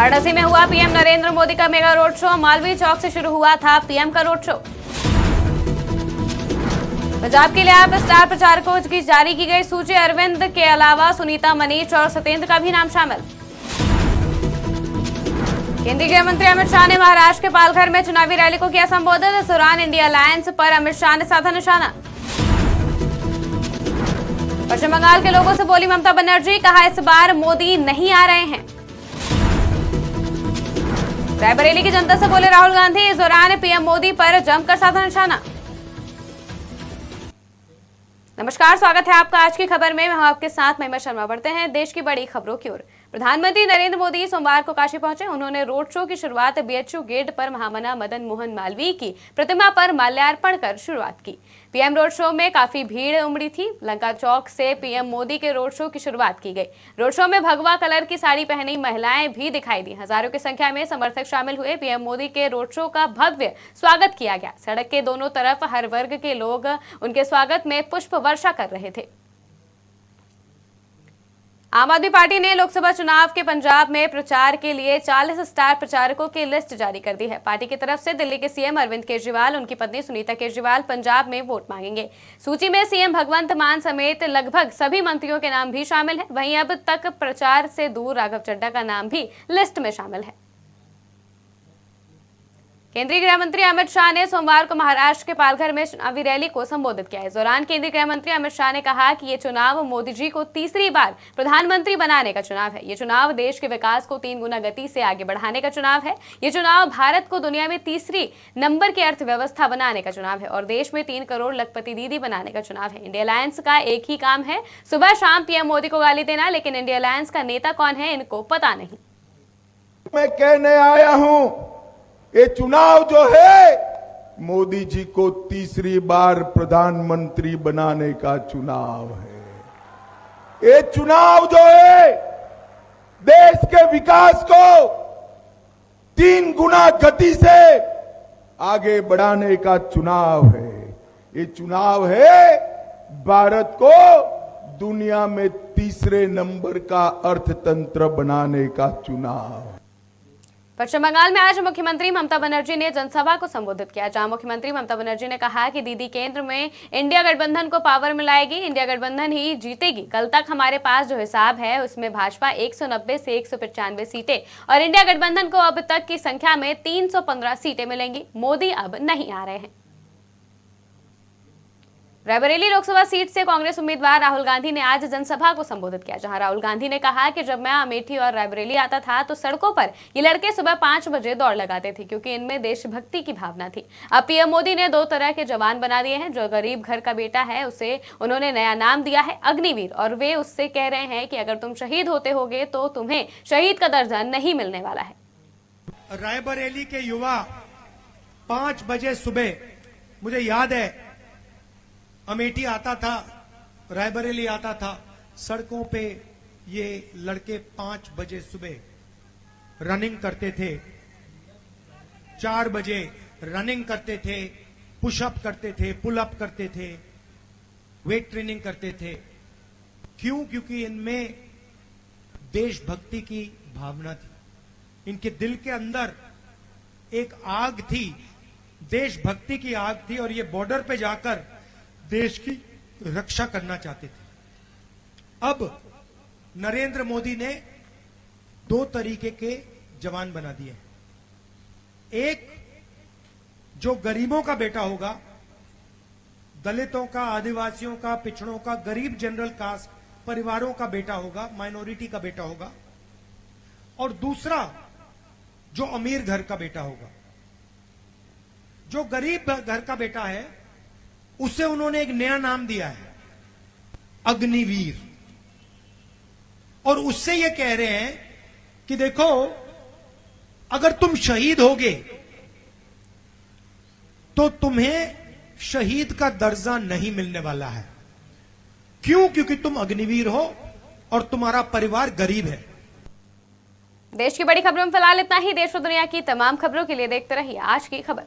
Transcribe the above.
वाराणसी में हुआ पीएम नरेंद्र मोदी का मेगा रोड शो। मालवीय चौक से शुरू हुआ था पीएम का रोड शो। पंजाब के लिए आप स्टार प्रचारकों की जारी की गई सूची। अरविंद के अलावा सुनीता, मनीष और सत्येंद्र का भी नाम शामिल। केंद्रीय गृह मंत्री अमित शाह ने महाराष्ट्र के पालघर में चुनावी रैली को किया संबोधित। इस दौरान इंडिया अलायंस पर अमित शाह ने साधा निशाना। पश्चिम बंगाल के लोगों से बोली ममता बनर्जी, कहा इस बार मोदी नहीं आ रहे हैं। रायबरेली की जनता से बोले राहुल गांधी। इस दौरान पीएम मोदी पर जमकर साधा निशाना। नमस्कार, स्वागत है आपका आज की खबर में। मैं हूं आपके साथ महिमा शर्मा। बढ़ते हैं देश की बड़ी खबरों की ओर। प्रधानमंत्री नरेंद्र मोदी सोमवार को काशी पहुंचे। उन्होंने रोड शो की शुरुआत बीएचयू गेट पर महामना मदन मोहन मालवीय की प्रतिमा पर माल्यार्पण कर शुरुआत की। पीएम रोड शो में काफी भीड़ उमड़ी थी। लंका चौक से पीएम मोदी के रोड शो की शुरुआत की गई। रोड शो में भगवा कलर की साड़ी पहनी महिलाएं भी दिखाई दी। हजारों की संख्या में समर्थक शामिल हुए। पीएम मोदी के रोड शो का भव्य स्वागत किया गया। सड़क के दोनों तरफ हर वर्ग के लोग उनके स्वागत में पुष्प वर्षा कर रहे थे। आम आदमी पार्टी ने लोकसभा चुनाव के पंजाब में प्रचार के लिए 40 स्टार प्रचारकों की लिस्ट जारी कर दी है। पार्टी की तरफ से दिल्ली के सीएम अरविंद केजरीवाल, उनकी पत्नी सुनीता केजरीवाल पंजाब में वोट मांगेंगे। सूची में सीएम भगवंत मान समेत लगभग सभी मंत्रियों के नाम भी शामिल है। वहीं अब तक प्रचार से दूर राघव चड्ढा का नाम भी लिस्ट में शामिल है। केंद्रीय गृह मंत्री अमित शाह ने सोमवार को महाराष्ट्र के पालघर में चुनावी रैली को संबोधित किया। इस दौरान केंद्रीय गृह मंत्री अमित शाह ने कहा कि ये चुनाव मोदी जी को तीसरी बार प्रधानमंत्री बनाने का चुनाव है। ये चुनाव देश के विकास को 3 गुना गति से आगे बढ़ाने का चुनाव है। ये चुनाव भारत को दुनिया में तीसरी नंबर की अर्थव्यवस्था बनाने का चुनाव है और देश में 3 करोड़ लखपति दीदी बनाने का चुनाव है। इंडिया अलायंस का एक ही काम है, सुबह शाम पीएम मोदी को गाली देना, लेकिन इंडिया अलायंस का नेता कौन है इनको पता नहीं। मैं कहने आया हूं, ये चुनाव जो है मोदी जी को तीसरी बार प्रधानमंत्री बनाने का चुनाव है। ये चुनाव जो है देश के विकास को 3 गुना गति से आगे बढ़ाने का चुनाव है। ये चुनाव है भारत को दुनिया में तीसरे नंबर का अर्थतंत्र बनाने का चुनाव। पश्चिम बंगाल में आज मुख्यमंत्री ममता बनर्जी ने जनसभा को संबोधित किया, जहां मुख्यमंत्री ममता बनर्जी ने कहा कि दीदी केंद्र में इंडिया गठबंधन को पावर में लाएगी। इंडिया गठबंधन ही जीतेगी। कल तक हमारे पास जो हिसाब है उसमें भाजपा 190 से 195 सीटें और इंडिया गठबंधन को अब तक की संख्या में 315 सीटें मिलेंगी। मोदी अब नहीं आ रहे हैं। रायबरेली लोकसभा सीट से कांग्रेस उम्मीदवार राहुल गांधी ने आज जनसभा को संबोधित किया, जहां राहुल गांधी ने कहा कि जब मैं अमेठी और रायबरेली आता था तो सड़कों पर ये लड़के सुबह 5 बजे दौड़ लगाते थे क्योंकि इनमें देशभक्ति की भावना थी। अब पीएम मोदी ने 2 तरह के जवान बना दिए हैं। जो गरीब घर का बेटा है उसे उन्होंने नया नाम दिया है अग्निवीर, और वे उससे कह रहे हैं कि अगर तुम शहीद होते होगे तो तुम्हें शहीद का दर्जा नहीं मिलने वाला है। रायबरेली के युवा 5 बजे सुबह, मुझे याद है अमेठी आता था, रायबरेली आता था, सड़कों पे ये लड़के 5 बजे सुबह रनिंग करते थे, 4 बजे रनिंग करते थे, पुशअप करते थे, पुल अप करते थे, वेट ट्रेनिंग करते थे। क्यों? क्योंकि इनमें देशभक्ति की भावना थी। इनके दिल के अंदर एक आग थी, देशभक्ति की आग थी, और ये बॉर्डर पे जाकर देश की रक्षा करना चाहते थे। अब नरेंद्र मोदी ने 2 तरीके के जवान बना दिए। एक जो गरीबों का बेटा होगा, दलितों का, आदिवासियों का, पिछड़ों का, गरीब जनरल कास्ट परिवारों का बेटा होगा, माइनॉरिटी का बेटा होगा, और दूसरा जो अमीर घर का बेटा होगा। जो गरीब घर का बेटा है उसे उन्होंने एक नया नाम दिया है अग्निवीर, और उससे ये कह रहे हैं कि देखो अगर तुम शहीद होगे तो तुम्हें शहीद का दर्जा नहीं मिलने वाला है। क्यों? क्योंकि तुम अग्निवीर हो और तुम्हारा परिवार गरीब है। देश की बड़ी खबरों में फिलहाल इतना ही। देश और दुनिया की तमाम खबरों के लिए देखते रहिए आज की खबर।